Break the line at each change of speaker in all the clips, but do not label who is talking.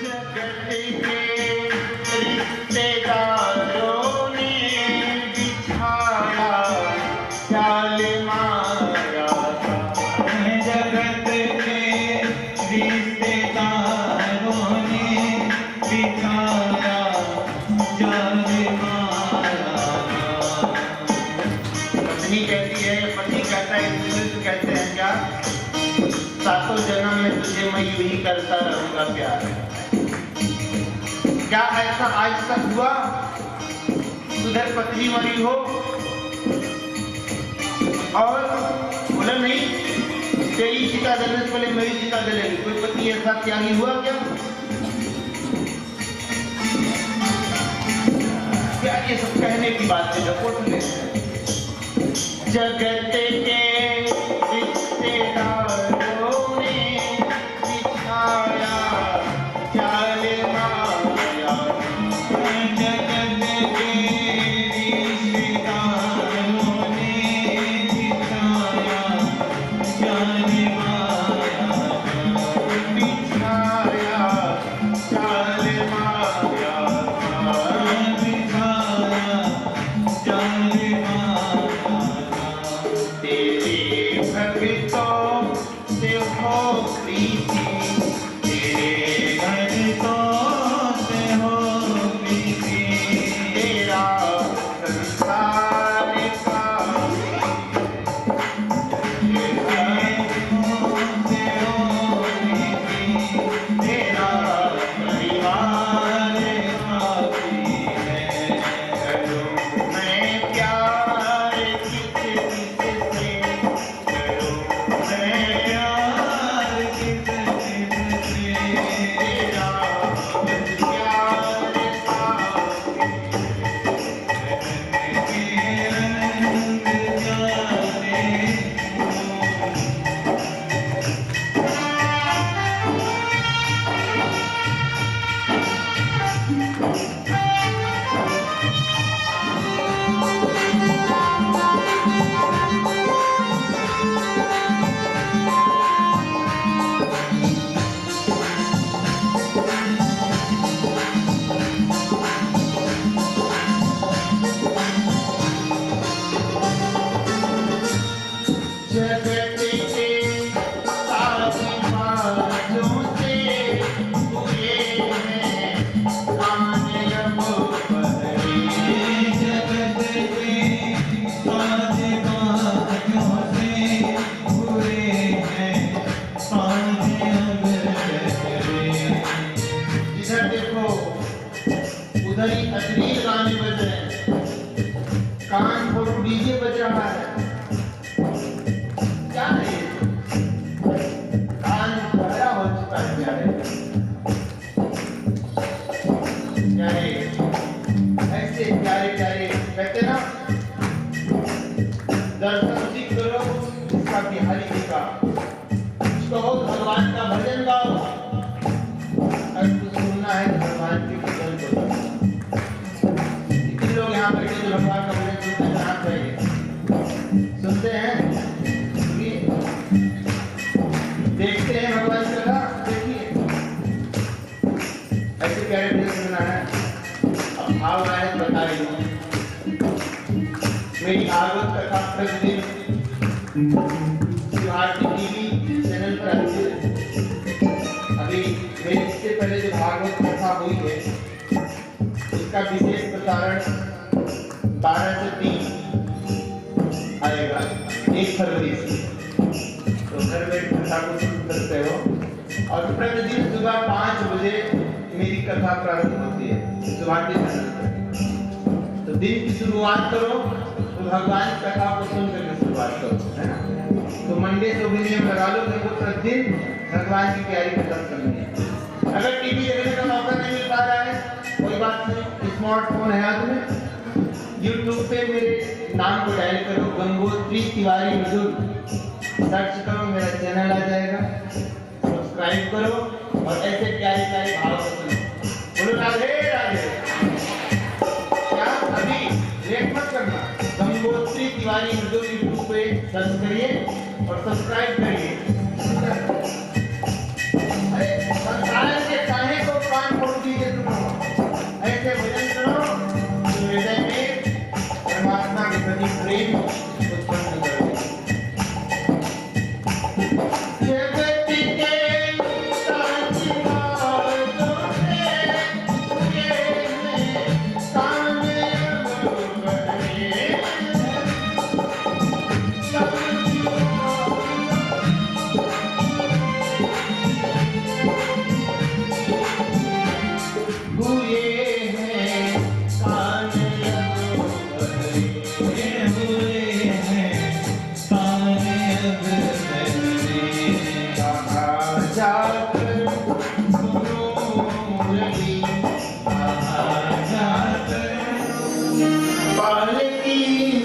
जगत के रिश्तेदारों ने बिछाया जाल माया का।
जगत के रिश्तेदारों ने बिछाया जाल माया का।
पत्नी कहती है, पति कहता है, दूसरे से कहते हैं क्या, सातों जन्म में तुझे मैं यूं ही करता रहूंगा प्यार। क्या ऐसा आज तक हुआ? उधर पत्नी मरी हो और बोला नहीं तेरी चिता जलने से पहले मेरी चिता जलेगी। कोई पति ऐसा त्यागी हुआ क्या? क्या ये सब कहने की बात है? रिपोर्ट ले जगत के रिश्तेदारों ने बिछाया जाल माया।
जगत के रिश्तेदारों ने बिछाया जाल माया का।
बिछाया जाल माया का।
बिछाया जाल माया का।
तेरे भक्तों से हो प्रीति,
तेरे भक्तों से हो प्रीति।
तेरा संसार का तेरा परिवार करूं मैं प्यार किस से करूं मैं प्यार तेरा जगत के साजिशों से हुए हैं कामयाब बहरे।
जगत के साजिशों से हुए हैं कामयाब बहरे।
इधर देखो उधर ही अश्लील गाने बज रहे हैं, कान फोटो डीजे बज रहा है। क्या है ये? कान बहरा हो चुका है प्यारे। प्यारे ऐसे प्यारे प्यारे कहते ना, दर्शन उसी करो इसका बिहारी जी का, कहो भगवान का भजन गाओ। अगर कुछ सुनना है तो भगवान के भजन करो। कितने लोग यहाँ बैठे जो भगवान का भजन सुनते हैं? हाथ उठाइए। सुनते हैं? सुनिए। देखते हैं भगवान की कथा? देखिए ऐसे प्यारे भजन सुनना है। अब भाव आए तो बताइए। मेरी भागवत कथा प्रतिदिन भारती टीवी चैनल पर आती है। अभी मेरी इससे पहले जो भागवत कथा हुई है इसका विशेष प्रसारण 12 से 3 आएगा, 1 फरवरी से। तो घर में कथा को सुन सकते हो। और प्रतिदिन सुबह 5 बजे मेरी कथा प्रारंभ होती है सुभाटी चैनल पर। तो दिन की शुरुआत करो तो भगवान की कथा को सुन करके शुरुआत करो, है ना? तो मंडे से भी नियम लगा लो कि वो प्रतिदिन भगवान की प्यारी कथा सुननी है। अगर टीवी देखने का मौका नहीं मिल पा रहा है कोई बात नहीं, स्मार्टफोन है हाथ में, यूट्यूब पे मेरे नाम को डायल करो, गंगोत्री तिवारी मधुर सर्च करो, मेरा चैनल आ जाएगा। सब्सक्राइब करो और ऐसे प्यारे प्यारे भाव को सुनो। बोलो राधे राधे। क्या अभी लेट मत करना, गंगोत्री तिवारी मधुर यूट्यूब पे सर्च करिए और सब्सक्राइब करिए। अरे संसार के काहे को
अब करे
कहाँ जाकर सुनो मुरली,
कहाँ जाकर
पालकी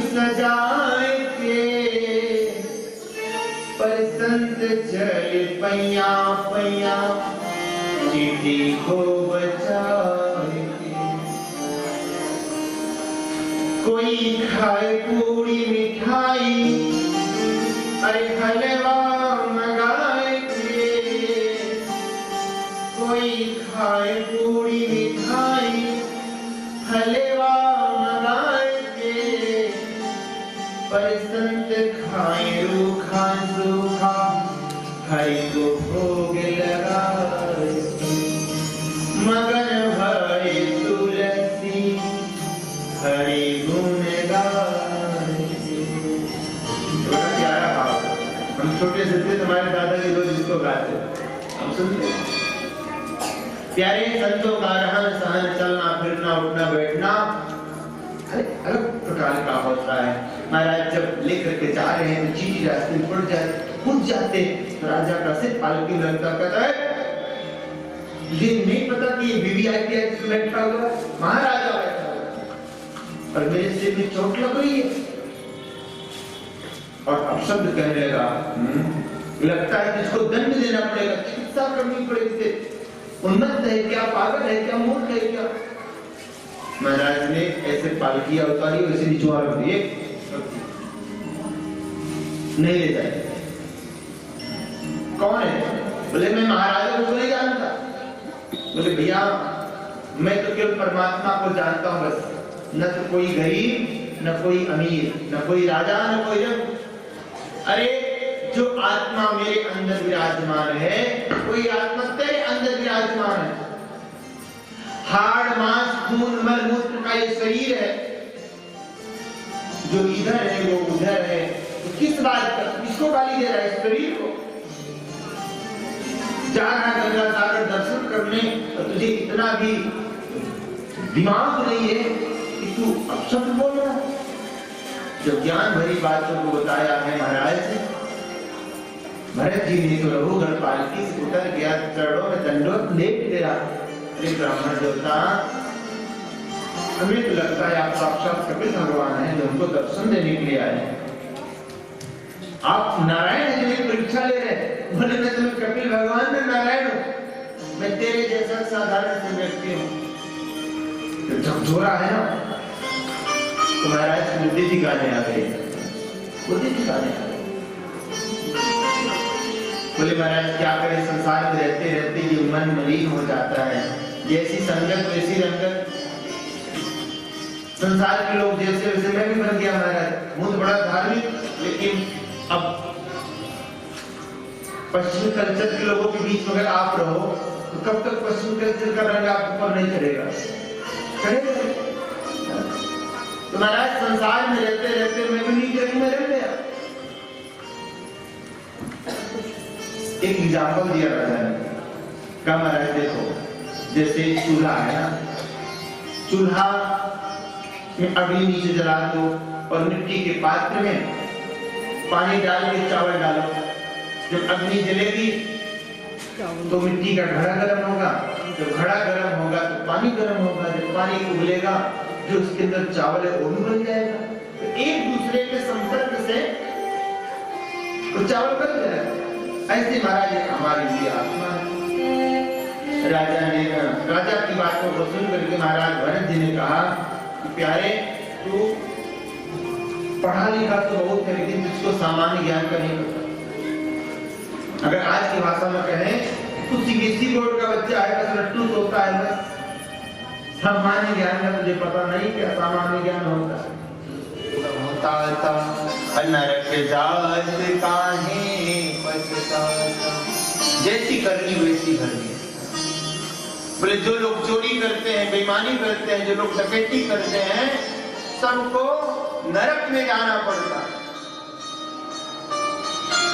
सजाए के पर संत चल पैया पैया चिट्ठी को बचाए के। कोई खाए पूरी मिठाई अरे हलवा मंगाए के। कोई खाए पूरी मिठाई हलवा मंगाए के। पर संत खाए रूखा सूखा हरि को भोग लगाए। मगन भय तुलसी हरि गुण गाए। बड़ा प्यारा भाव। हम छोटे से थे, हमारे दादाजी रोज इसको गाते, हम सुनते। प्यारे संतों का रहन सहन, चलना फिरना उठना बैठना अलग प्रकार का होता है। महाराज जब लेकर के जा रहे हैं तो चीटी रास्ते में पड़ जाए, कूद जाते, तो राजा का सिर पालकी में लगता, कहता है ये नहीं पता कि ये वीवीआईपी में बैठा हुआ है, महाराजा बैठा हुआ है, पर मेरे सिर में चोट लग रही है। और अब शब्द कहने लगा, लगता है कि इसको दंड देना पड़ेगा, चिकित्सा करनी पड़ेगी, उन्नत है क्या, पागल है क्या, मूर्ख है क्या। महाराज ने ऐसे पालकी उतारी, वैसे निचवा रख दिए, नहीं ले जाए। कौन है? बोले मैं महाराजा को नहीं जानता। बोले भैया मैं तो केवल परमात्मा को जानता हूं बस, न तो कोई गरीब न कोई अमीर, न कोई राजा न कोई रंग। अरे जो आत्मा मेरे अंदर विराजमान है, कोई आत्मा तेरे अंदर विराजमान है। हाड़ मांस खून मल मूत्र का ये शरीर है, जो इधर है वो उधर है, तो किस बात का, किसको गाली दे रहा है? इस शरीर को। जा रहा गंगा सागर दर्शन करने, और तुझे इतना भी दिमाग नहीं है कि तू अपशब्द बोल रहा है। जब ज्ञान भरी बातों को बताया है महाराज, भरत जी ने तो रघुगण पालकी से उतर गया, चरणों में दंडवत लेट गया। अरे ब्राह्मण देवता, हमें तो लगता है आप साक्षात कपिल भगवान हैं जो हमको दर्शन देने के लिए आए हैं। आप नारायण है जो मेरी परीक्षा ले रहे हैं। बोले मैं तुम्हें कपिल भगवान में नारायण हूं, मैं तेरे जैसा साधारण से व्यक्ति हूं। तो झकझोरा है ना, तो महाराज बुद्धि दिखाने आ गए, बुद्धि दिखाने आ गए। बोले महाराज क्या करें, संसार में रहते रहते ये मन मलिन हो जाता है, जैसी संगत वैसी रंगत। संसार के लोग जैसे वैसे मैं भी बन गया महाराज, मुझे बड़ा धार्मिक, लेकिन अब पश्चिमी कल्चर के लोगों के बीच में अगर आप रहो तो कब तक पश्चिमी कल्चर का रंग आप ऊपर नहीं चढ़ेगा? तो महाराज संसार में रहते रहते मैं भी नीचे रंग में रह गया। एक एग्जाम्पल दिया राजा ने, कहा महाराज देखो, जैसे चूल्हा है ना, चूल्हा में अग्नि नीचे जला दो और मिट्टी के पात्र में पानी डाल के चावल डालो। जब अग्नि जलेगी तो मिट्टी का घड़ा गर्म होगा, जब घड़ा गर्म होगा तो पानी गर्म होगा, जब पानी उबलेगा जो उसके अंदर चावल है वो भी बन जाएगा। तो एक दूसरे के संपर्क से वो चावल बन जाएगा। ऐसे महाराज हमारे लिए आत्मा है। राजा की बातों को सुन करके महाराज भरत जी ने कहा कि प्यारे तू पढ़ा लिखा तो बहुत है, लेकिन तुझको सामान्य ज्ञान का नहीं पता। अगर आज की भाषा में कहें तो सीबीएसई बोर्ड का बच्चा है, बस रट्टू सोता है, बस सामान्य ज्ञान का तुझे पता नहीं क्या सामान्य ज्ञान होता है। नरक जात काहे पछताता, जैसी करनी वैसी भरनी। बोले जो लोग चोरी करते हैं, बेईमानी करते हैं, जो लोग डकैती करते हैं, सबको नरक में जाना पड़ता है।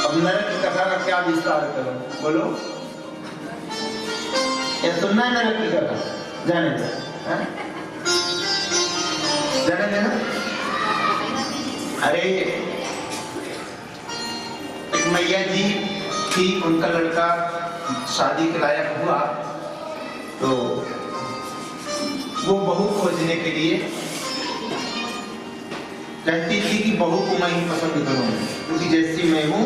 अब नरक की कथा का क्या विस्तार करो, बोलो? ये सुनना है नरक की कथा? जाने दो, जाने देना। अरे एक मैया जी थी, उनका लड़का शादी के लायक हुआ तो वो बहू खोजने के लिए कहती थी कि बहू को मैं ही पसंद करूंगी, क्योंकि जैसी मैं हूँ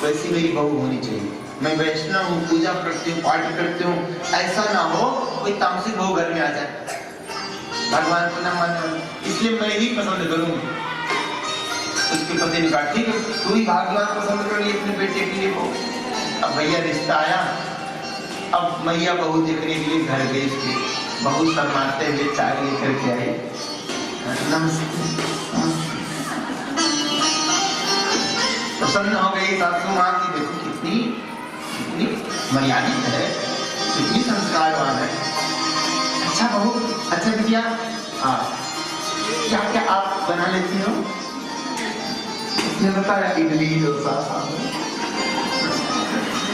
वैसी मेरी बहू होनी चाहिए। मैं वैष्णव हूँ, पूजा करती हूँ, पाठ करती हूँ, ऐसा ना हो कोई तामसिक बहू घर में आ जाए, भगवान को ना माने, इसलिए मैं ही पसंद करूंगी। उसके पति ने कहा ठीक है, तू ही भगवान पसंद कर लिए अपने बेटे के लिए बहू। अब भैया रिश्ता आया, अब मैया बहू देखने के लिए घर गई, उसकी बहू शर्माते हुए चाय लेकर के आई। नमस्ते, प्रसन्न हो गई सासू माँ की, देखो कितनी मर्यादित है, कितनी संस्कारवान है। अच्छा बहू, अच्छा बिटिया, हाँ क्या क्या आप बना लेती हो? उसने बताया इडली डोसा सांभर।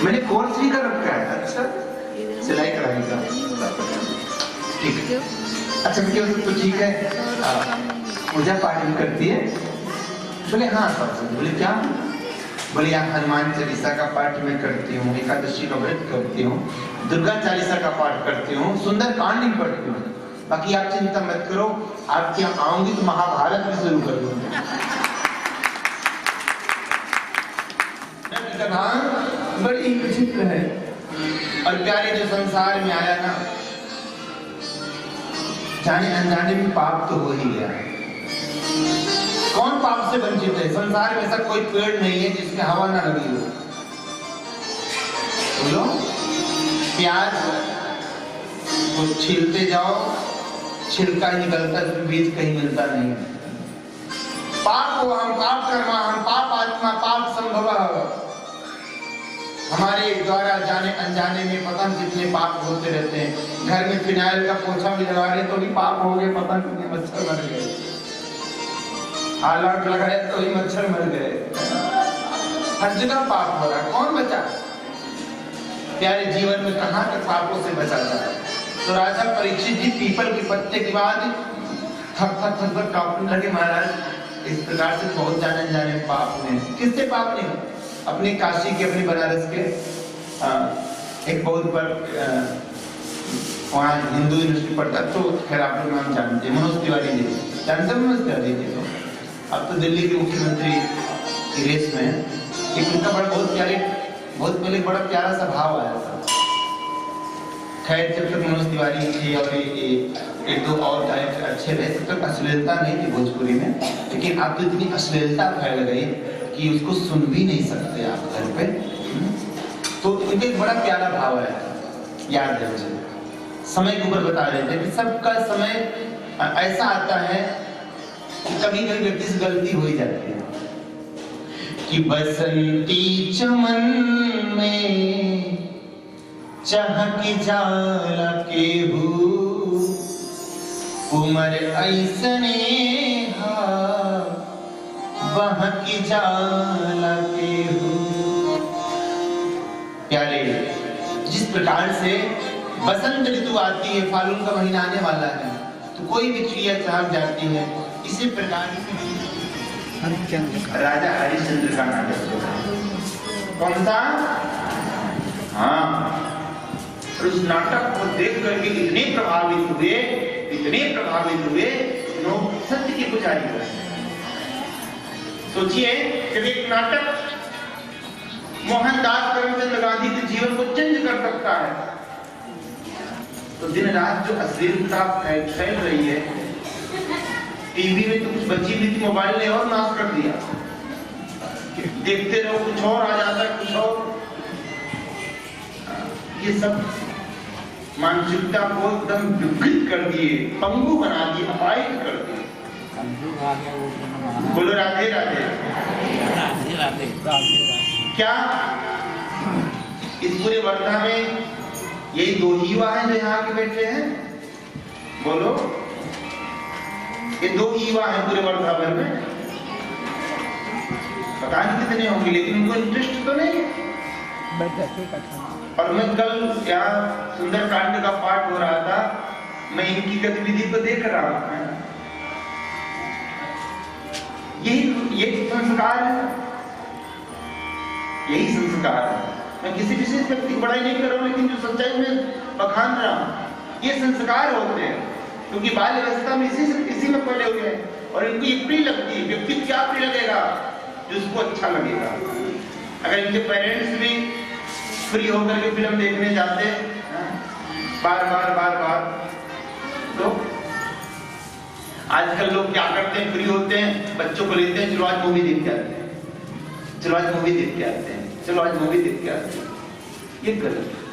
मैंने कोर्स भी कर रखा है। अच्छा, सिलाई कढ़ाई का, ठीक है। अच्छा बिटिया तो ठीक है, पूजा पाठ भी करती है? बोले हाँ सब। बोले क्या? बोले यहाँ हनुमान चालीसा का पाठ मैं करती हूँ, एकादशी का व्रत करती हूँ, दुर्गा चालीसा का पाठ करती हूँ, सुंदर कांड भी पढ़ती हूँ। बाकी आप चिंता मत करो, आपके यहाँ आऊंगी तो महाभारत भी शुरू कर दूंगी। बड़ी विचित्र है। और प्यारे जो संसार में आया ना, जाने अनजाने में पाप तो हो ही गया। कौन पाप से वंचित है? संसार में ऐसा कोई पेड़ नहीं है जिसमें हवा ना लगी हो। बोलो, प्याज को छीलते जाओ, छिलका ही निकलता है, उसमें बीज कहीं मिलता नहीं है। पाप को हम पाप कर्मा, हम पाप आत्मा, पाप संभव, हमारे द्वारा जाने अनजाने में पता नहीं कितने पाप होते रहते हैं। घर में फिनाइल का पोछा भी लगा रहे तो भी पाप हो गए, पता नहीं कितने मच्छर मर गए। आलट लगाए तो ही मच्छर मर गए। हर जगह पाप हो रहा है, कौन बचा? प्यारे जीवन में कहाँ तक पापों से बचा जाए? तो राजा परीक्षित जी पीपल के पत्ते के बाद थक थक थक थक कांपने लगे। महाराज इस प्रकार से बहुत जाने जाने पाप हुए। किससे पाप नहीं हुए? अपने काशी के, अपने बनारस के एक बहुत बड़ा वहाँ हिंदू यूनिवर्सिटी पढ़ता, तो खैर आप लोग नाम जानते हैं, मनोज तिवारी जी। जानते हो मनोज तिवारी जी? तो अब तो दिल्ली के मुख्यमंत्री की रेस में है। एक उनका बड़ा बहुत प्यारे, बहुत पहले बड़ा प्यारा सा भाव आया था। खैर जब तक मनोज तिवारी जी और एक दो और गायक अच्छे रहे, तब तक अश्लीलता नहीं थी भोजपुरी में। लेकिन अब तो इतनी अश्लीलता फैल गई कि उसको सुन भी नहीं सकते आप घर पे। तो इनका एक बड़ा प्यारा भाव है, याद है मुझे। समय के ऊपर बता रहे थे कि सबका समय ऐसा आता है कि कभी कभी व्यक्ति से गलती हो ही जाती है कि बसंती चमन में चहक जाला केहू, उमर ऐसने बहकी जाला केहू। प्यारे, जिस प्रकार से बसंत ऋतु आती है, फाल्गुन का महीना आने वाला है, तो कोई भी चिड़िया चहक जाती है। इसी प्रकार राजा हरिश्चंद्र का नाटक कौन सा? हाँ, और उस नाटक को देख करके इतने प्रभावित हुए लोग सत्य की पुजारी हुए। सोचिए कि एक नाटक मोहनदास करमचंद गांधी के जीवन को चेंज कर सकता है। तो दिन रात जो अश्लीलता फैल रही है, टीवी में तो कुछ बची भी थी, मोबाइल ने और नाश कर दिया। देखते रहो कुछ और आ जाता है, कुछ और। ये सब मानसिकता को एकदम विकृत कर दिए, पंगु बना दिए, अपाहिज कर दिए। बोलो राधे राधे।
राधे राधे।
क्या इस पूरे वर्धा में यही दो ही युवा हैं जो यहाँ के बैठे हैं? बोलो, ये दो ही युवा हैं पूरे वर्धा भर में? पता नहीं कितने होंगे, लेकिन उनको इंटरेस्ट तो नहीं। और मैं कल यहाँ सुंदरकांड का पाठ हो रहा था, मैं इनकी गतिविधि को देख रहा हूँ। यही संस्कार है।
यही संस्कार है। मैं किसी विशेष व्यक्ति की बड़ाई नहीं कर रहा हूँ, लेकिन जो सच्चाई में बखान रहा हूँ, ये संस्कार होते हैं, क्योंकि बाल्य अवस्था में इसी में पले हुए हैं और इनको ये प्रिय लगती है। व्यक्ति को क्या प्रिय लगेगा? जिसको अच्छा लगेगा। अगर इनके पेरेंट्स भी फ्री होकर के फिल्म देखने जाते बार बार, तो आजकल लोग क्या करते हैं, फ्री होते हैं, बच्चों को लेते हैं, चलो आज मूवी देख के आते हैं, चलो आज मूवी देख के आते हैं, चलो आज मूवी देख के आते हैं। ये गलत है।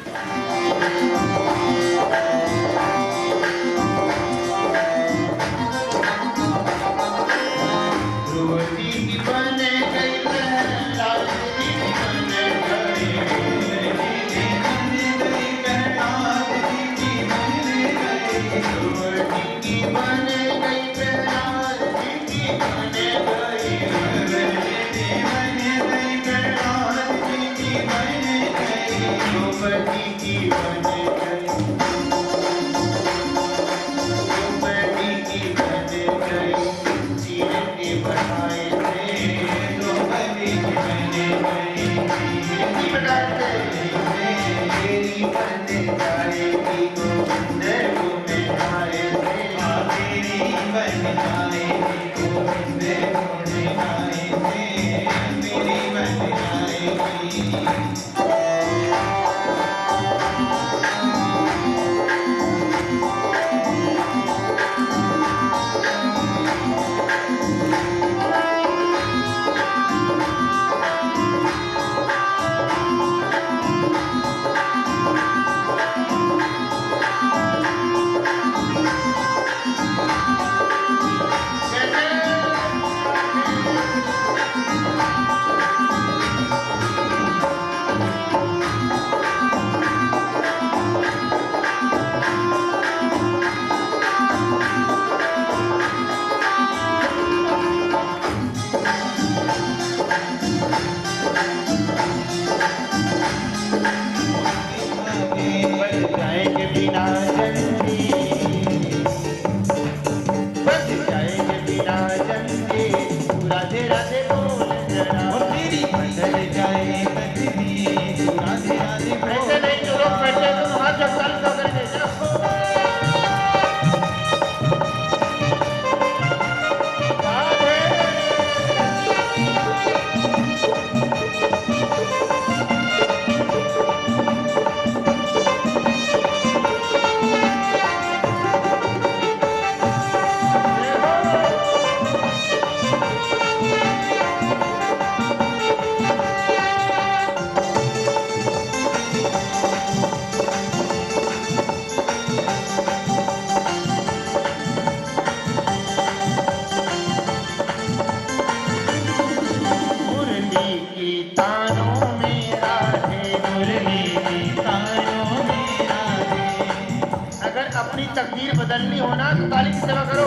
अपनी तकदीर बदलनी होना तो ताली की सेवा करो।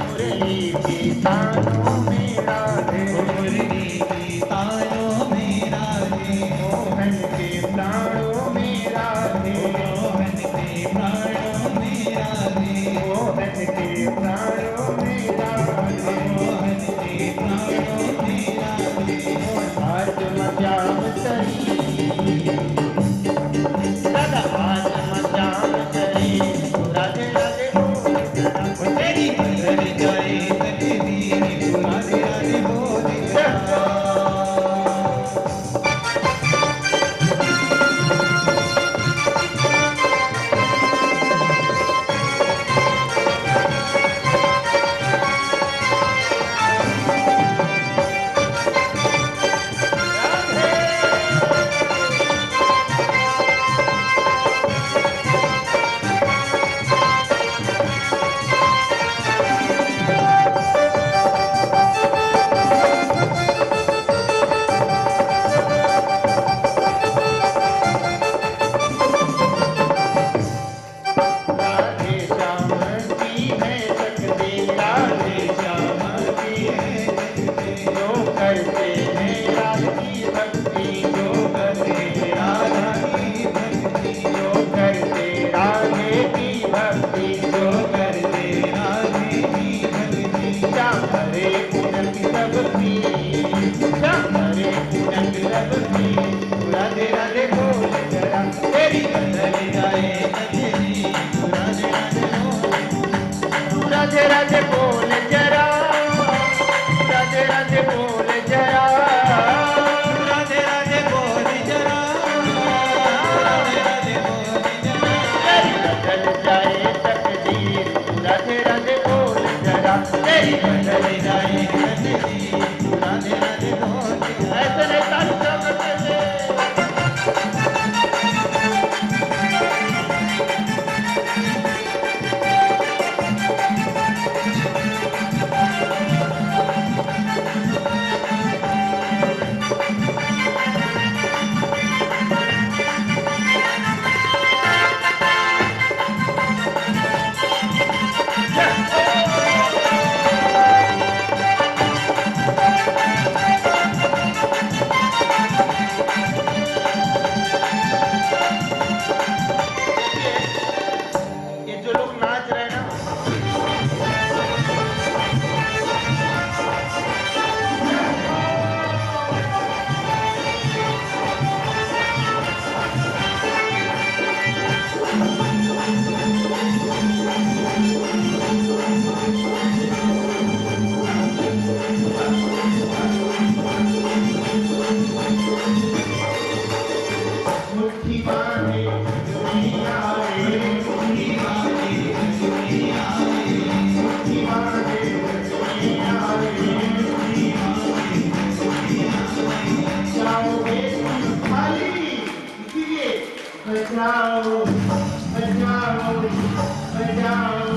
मुरली के तानों में राधे, मुरली के तानों में राधे, मोहन के प्राणों में राधे, मोहन के प्राणों में राधे, मोहन के प्राणों में राधे, मोहन के प्राणों में राधे। आज मजाम तरी
तेरी बदल जाए तकदीर, राधे राधे बोले।
बचाओ बचाओ बचाओ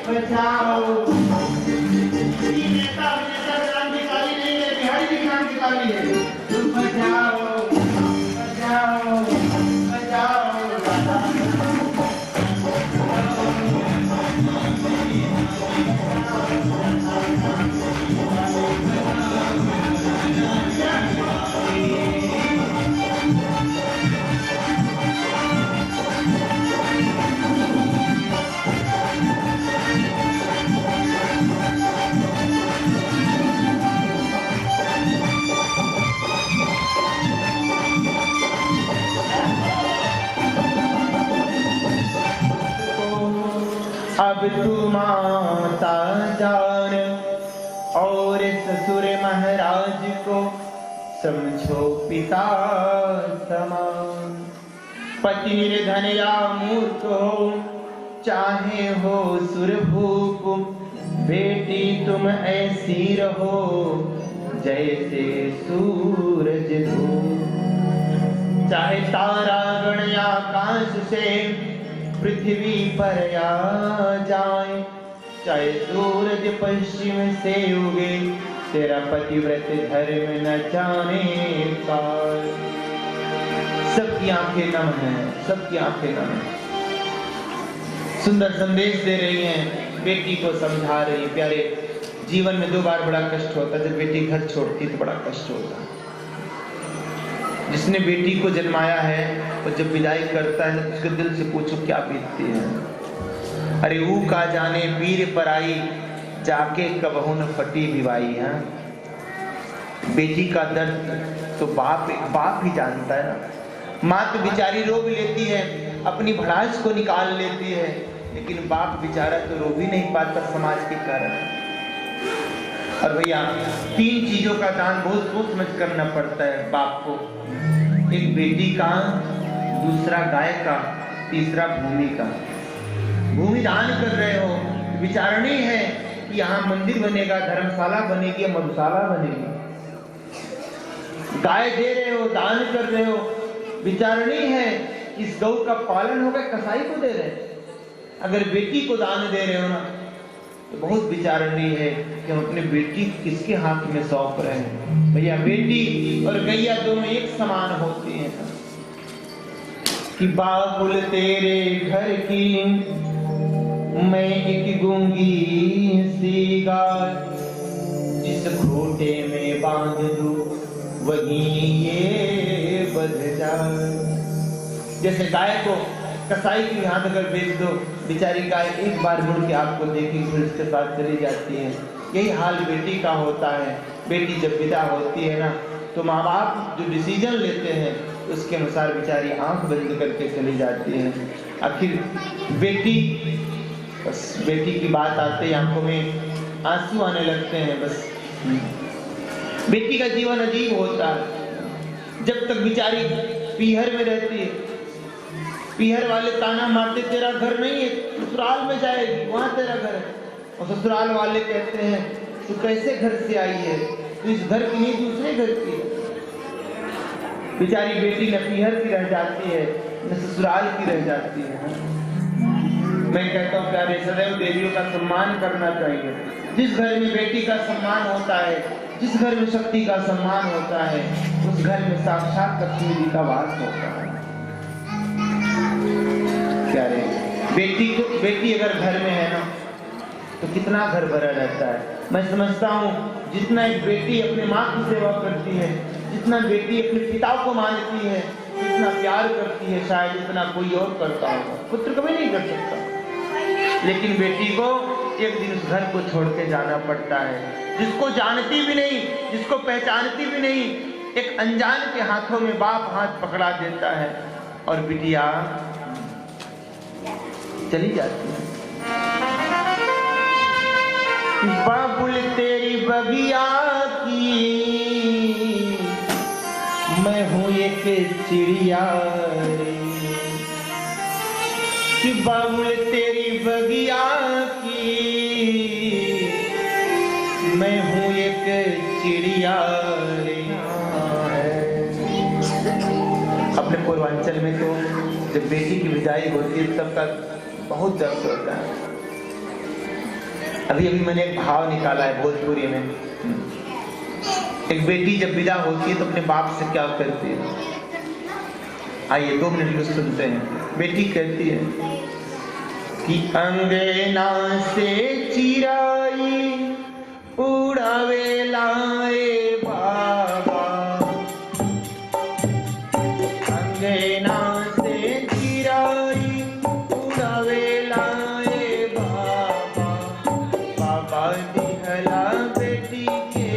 बचाओ नेता नाम की ताली नहीं है, बिहारी जी नाम की ताली है। बचाओ बचाओ बचाओ अब तू माता जान और ससुर महाराज को समझो पिता समान। पति निर्धन या मूर्ख हो चाहे हो सुरभूप, बेटी तुम ऐसी रहो जैसे सूरज धूप। चाहे तारा गण आकाश से पृथ्वी पर आ जाए, चाहे सूरज पश्चिम से उगे, तेरा पतिव्रत धर्म न जाने का। सबकी आंखें नम हैं, सबकी आंखें नम हैं। सुंदर संदेश दे रही हैं, बेटी को समझा रही। प्यारे, जीवन में 2 बार बड़ा कष्ट होता है। जब बेटी घर छोड़ती तो बड़ा कष्ट होता है। जिसने बेटी को जन्माया है और जब विदाई करता है तो उसके दिल से पूछो क्या बीतती है। अरे ऊ का जाने पीर पर आई, जाके कबहू न फटी विवाई है। बेटी का दर्द तो बाप ही जानता है ना। माँ तो बेचारी रो भी लेती है, अपनी भड़ास को निकाल लेती है, लेकिन बाप बेचारा तो रो भी नहीं पाता समाज के कारण। और भैया 3 चीजों का दान बहुत सोच समझ करना पड़ता है बाप को। एक बेटी का, दूसरा गाय का, तीसरा भूमि का। भूमि दान कर रहे हो, विचारणी है कि यहाँ मंदिर बनेगा, धर्मशाला बनेगी, मधुशाला बनेगी। गाय दे रहे हो, दान कर रहे हो, विचारणी है इस गौ का पालन होगा, कसाई को दे रहे हैं। अगर बेटी को दान दे रहे हो ना तो बहुत विचारणी है कि हम अपने बेटी किसके हाथ में सौंप रहे हैं। भैया बेटी और गैया दोनों एक समान होती हैं कि बाबुल तेरे घर की मैं एक गूंगी सी गाय, जिस खूंटे में बांध दूं वहीं ये बध जाए। जैसे गाय को कसाई के हाथ अगर बेच दो, बेचारी गाय एक बार मुड़ के आपको देखेगी फिर उसके साथ चली जाती है। यही हाल बेटी का होता है। बेटी जब विदा होती है ना तो माँ बाप जो डिसीजन लेते हैं उसके अनुसार बेचारी आंख बंद करके चली जाती है। आखिर बेटी, बस बेटी की बात आते ही आंखों में आंसू आने लगते हैं। बस बेटी का जीवन अजीब होता है। जब तक बेचारी पीहर में रहती है, पीहर वाले ताना मारते तेरा घर नहीं है, ससुराल में जाएगी, वहां तेरा घर है। और ससुराल वाले कहते हैं तू कैसे घर से आई है, तू इस घर की नहीं दूसरे घर की है। बेचारी बेटी न पीहर की रह जाती है न ससुराल की रह जाती है। मैं कहता हूँ प्यारे, सदैव देवियों का सम्मान करना चाहिए। जिस घर में बेटी का सम्मान होता है, जिस घर में शक्ति का सम्मान होता है, उस घर में साक्षात लक्ष्मी जी का वास होता है। क्या रे, बेटी अगर घर में है ना तो कितना घर भरा रहता है। मैं समझता हूँ जितना एक बेटी अपने माँ की सेवा करती है, जितना बेटी अपने पिता को मानती है, जितना प्यार करती है, शायद इतना कोई और करता होगा। पुत्र कभी नहीं कर सकता, लेकिन बेटी को एक दिन उस घर को छोड़ के जाना पड़ता है। जिसको जानती भी नहीं, जिसको पहचानती भी नहीं, एक अनजान के हाथों में बाप हाथ पकड़ा देता है और बिटिया चली जाती है। बाबुल तेरी बगिया की मैं हूँ एक चिड़िया रे, कि बाबुल तेरी बगिया की मैं हूँ एक चिड़िया रे। अपने पूर्वांचल में तो जब बेटी की विदाई होती है तब तक बहुत दर्द होता है। अभी मैंने एक भाव निकाला है भोजपुरी में। एक बेटी जब विदा होती है तो अपने बाप से क्या करती है, आइए 2 मिनट में सुनते हैं। बेटी कहती है कि अंगना से चिराई उड़ावे लाए बाबा, अंगना से चिराई उड़ावे लाए बाबा, बाबा दिहला बेटी के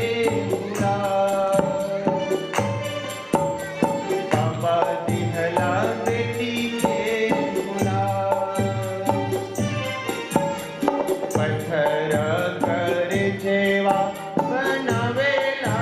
उड़ा, बाबा दिहला बेटी के उड़ा। पत्थर कर जेवा बनावेला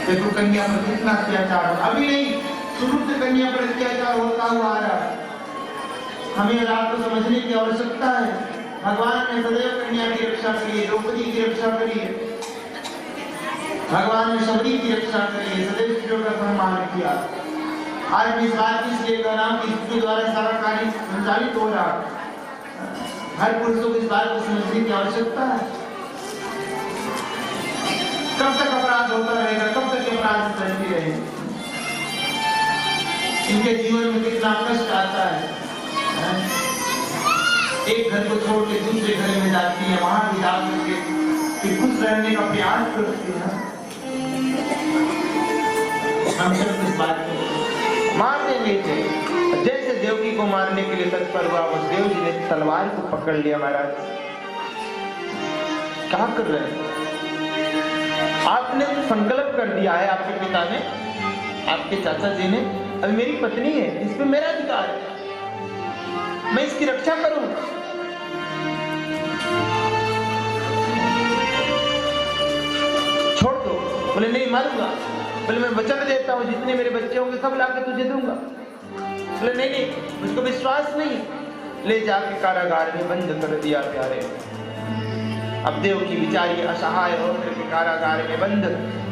देखो कन्या पर कितना अत्याचार हो, अभी नहीं शुरू से कन्या पर अत्याचार होता हुआ आ रहा है। हमें रात को समझने की आवश्यकता है। भगवान ने सदैव कन्या की रक्षा करी है, द्रौपदी की रक्षा करी है, भगवान ने सबरी की रक्षा करी है, सदैव स्त्रियों का सम्मान किया। आज भी इस बात की इसलिए कह रहा हूं कि स्त्री द्वारा सारा कार्य संचालित हो रहा है। हर पुरुषों को इस बात को समझने की आवश्यकता है। कब तक अपराध होता रहेगा, कब तक अपराध चलती रहेगी? इनके जीवन में कितना कष्ट आता है। एक घर को छोड़ के दूसरे घर में जाती है, वहां भी जाकर के खुश रहने का प्रयास करती है। हम सब इस बात को मारने गए थे, जैसे देवकी को मारने के लिए तत्पर हुआ, उस देव जी ने तलवार को पकड़ लिया। महाराज क्या कर रहे हैं? आपने संकल्प कर दिया है, आपके पिता ने, आपके चाचा जी ने, अभी मेरी पत्नी है, इस पे मेरा अधिकार है, मैं इसकी रक्षा करूं। छोड़ दो। बोले नहीं मारूंगा। बोले मैं वचन देता हूं जितने मेरे बच्चे होंगे सब लाके तुझे दूंगा। बोले नहीं नहीं, मुझको विश्वास नहीं। ले जाके कारागार में बंद कर दिया प्यारे। अब देव की बिचारी असहाय होकर के कारागार में बंद।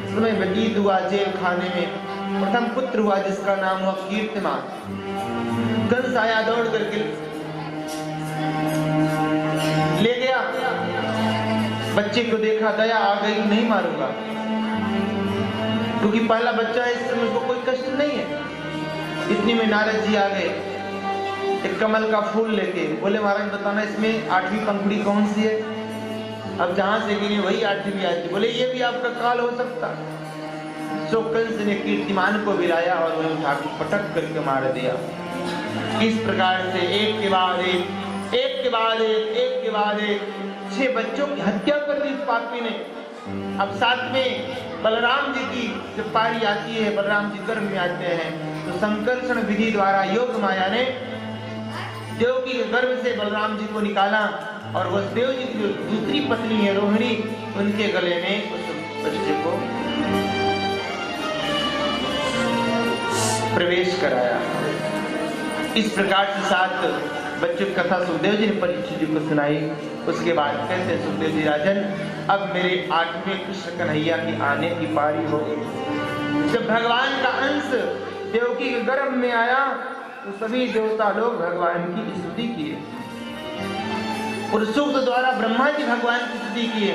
समय व्यतीत हुआ जेल खाने में। प्रथम पुत्र हुआ जिसका नाम हुआ कीर्तिमान। कंस आया दौड़ करके ले गया। बच्चे को देखा, दया आ गई, नहीं मारूंगा क्योंकि पहला बच्चा है, इससे मुझको कोई कष्ट नहीं है। इतनी में नारद जी आ गए एक कमल का फूल लेके। बोले महाराज बताना इसमें 8वीं पंखुड़ी कौन सी है? अब जहां से गिनी वही 8वीं आती। बोले ये भी आपका काल हो सकता। सो कंस ने कीर्तिमान को बिलाया और वह उठा के पटक करके मार दिया। इस प्रकार से एक के बाद एक, एक के बाद एक, एक के बाद एक 6 बच्चों की हत्या कर दी इस पापी ने। अब साथ में बलराम जी की जब पारी आती है, बलराम जी गर्भ में आते हैं, तो संकर्षण विधि द्वारा योग माया ने देव की गर्भ से बलराम जी को निकाला और वह देव जी की जो दूसरी पत्नी है रोहिणी, उनके गले में उस बच्चे को प्रवेश कराया। इस प्रकार से 7 बच्चों की कथा सुखदेव जी ने परीक्षित जी को सुनाई। उसके बाद कहते हैं सुखदेव जी राजन, अब मेरे 8वें कृष्ण कन्हैया की आने की पारी हो गई। जब भगवान का अंश देवकी के गर्भ में आया तो सभी देवता लोग भगवान की स्तुति किए और सूक्त द्वारा ब्रह्मा जी भगवान की स्तुति किए।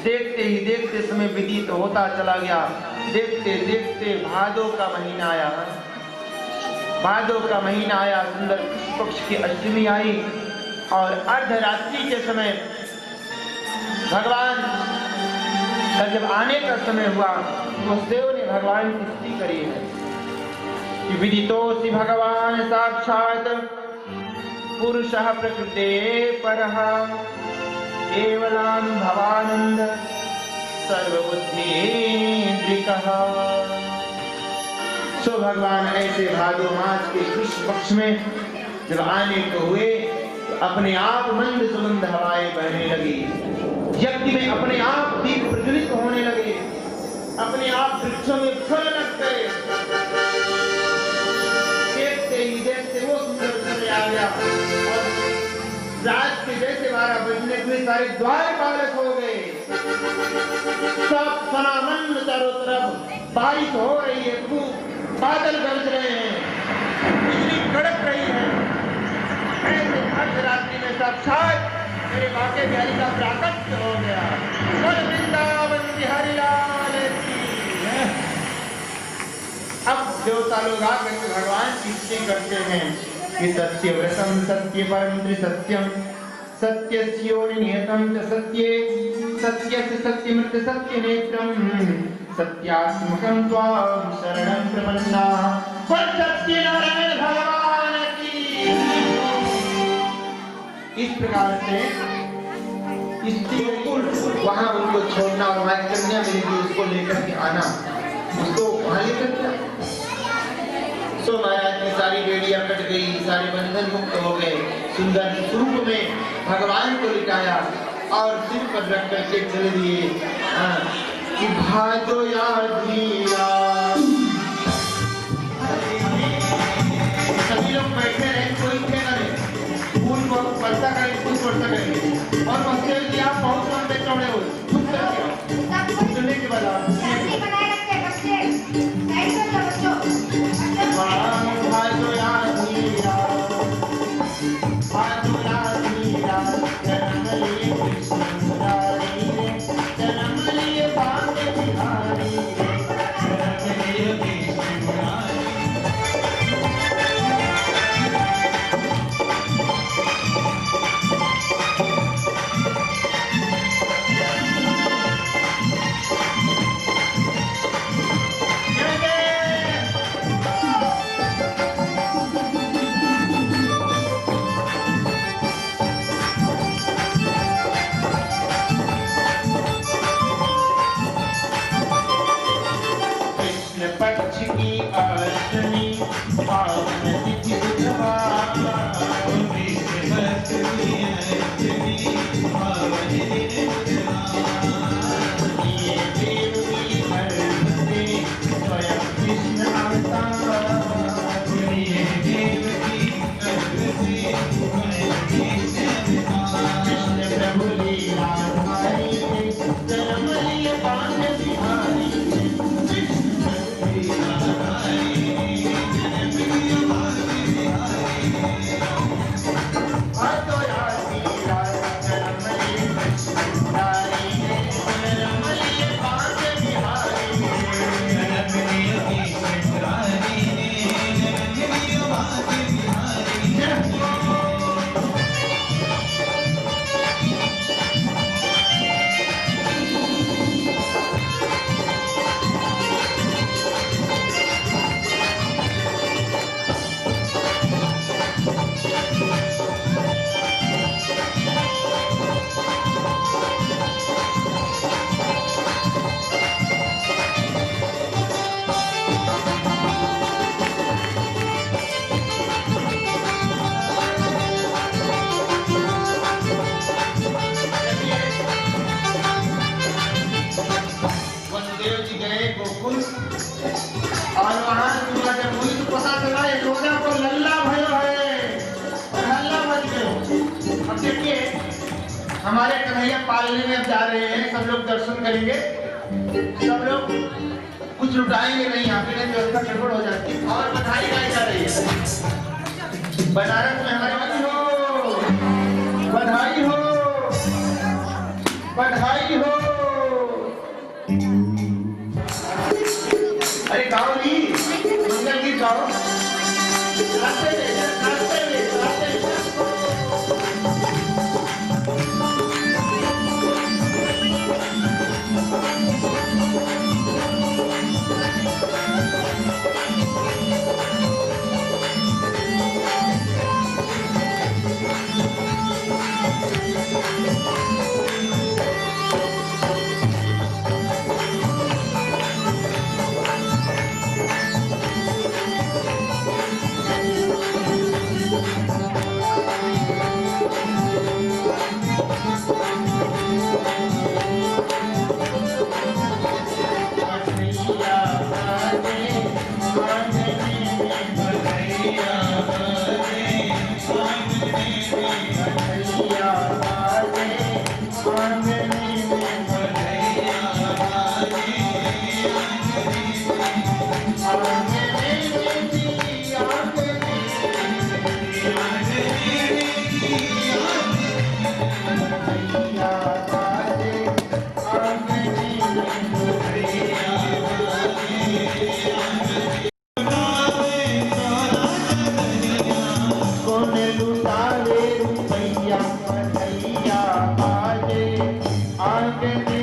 देखते ही देखते समय व्यतीत होता चला गया। देखते देखते भादो का महीना आया। भादो का महीना आया, सुंदर कृष्ण पक्ष की अष्टमी आई और अर्धरात्रि के समय भगवान का जब आने का समय हुआ तो देव ने भगवान की स्तुति करी है कि विदितोऽसि भगवान साक्षात् पुरुषः प्रकृते परः केवलानुभवानंद सर्वबुद्धिन्द्रिकः। सो भगवान ऐसे भादो मास के कृष्ण पक्ष में जब आने को हुए तो अपने आप मंद सुगंध हवाएं बहने लगी। यज्ञ में अपने आप दीप प्रज्वलित होने लगे। अपने आप वृक्षों में फल लग गए। देखते ही देखते वो सुंदर समय आ गया और रात के जैसे 12 बजने में सारे द्वार पालक हो गए। सब सनामन चारों तरफ बारिश हो रही है, खूब बादल गरज रहे हैं, बिजली कड़क रही है। ऐसे अर्धरात्रि में साक्षात मेरे बाके बिहारी का प्राकट्य हो गया। बोल वृंदावन बिहारी लाल की। अब देवता लोग आकर के भगवान की स्तुति करते हैं कि सत्य व्रतम सत्य परम त्रिसत्यम सत्यस्योनि नियतम च सत्ये सत्यस्य सत्यमृत सत्य नेत्रम सत्यात्मकं त्वां शरणं प्रपन्नाः। सत्य नारायण भगवान की। इस प्रकार से वहां उनको छोड़ना और हमारी कन्या मिलेगी उसको लेकर के आना, उसको वहां लेकर के आना। सो महाराज की सारी बेड़ियां कट गई, सारे बंधन मुक्त हो गए। सुंदर स्वरूप में भगवान को लिटाया और सिर पर रख करके चल दिए।
कि भादो या धीरा। सभी लोग बैठे रहे, कोई थे ना रहे, फूल को वर्षा करेंगे, फूल वर्षा करेंगे और बच्चे कि आप बहुत लंबे चौड़े हो, खुद करके आओ, सुनने के बाद आप भादो या धीरा, भादो या धीरा, जन्म लिए कृष्ण मुरारी रे, जन्म लिए भाग्य बिहारी रे, जन्म लिए कृष्ण मुरारी। कृष्ण पक्ष की अष्टमी पावन तिथि बुधवार, कृष्ण पक्ष की अष्टमी पावन तिथि बुधवार, ये देव की हरते स्वयं कृष्ण अवतार, ये देव की हरते स्वयं कृष्ण अवतार, कृष्ण प्रभु लीला धारी रे, जन्म लिए बांध बिहारी रे, भादो या धीरा, जन्म लिए कृष्ण मुरारी रे, जन्म लिए भाग्य बिहारी रे, जन्म लिए कृष्ण मुरारी रे, जन्म लिए भाग्य बिहारी रे। वसुदेव जी गए गोकुल और वहां जब हुई तो पता चला यशोदा को लल्ला भयो है और हल्ला मच गयो। अब देखिए हमारे कन्हैया पालने में अब जा रहे हैं, सब लोग दर्शन करेंगे, सब लोग कुछ लुटाएंगे नहीं, यहाँ पे व्यवस्था गड़बड़ हो जाती है और बधाई गाई जा रही है। बनारस में हमारे बधाई हो, बधाई हो, बधाई हो। अरे गाओ नी, मंगल गीत गाओ, नाचते हुए, नाचते हुए, नाचते हुए। रुपैया आगे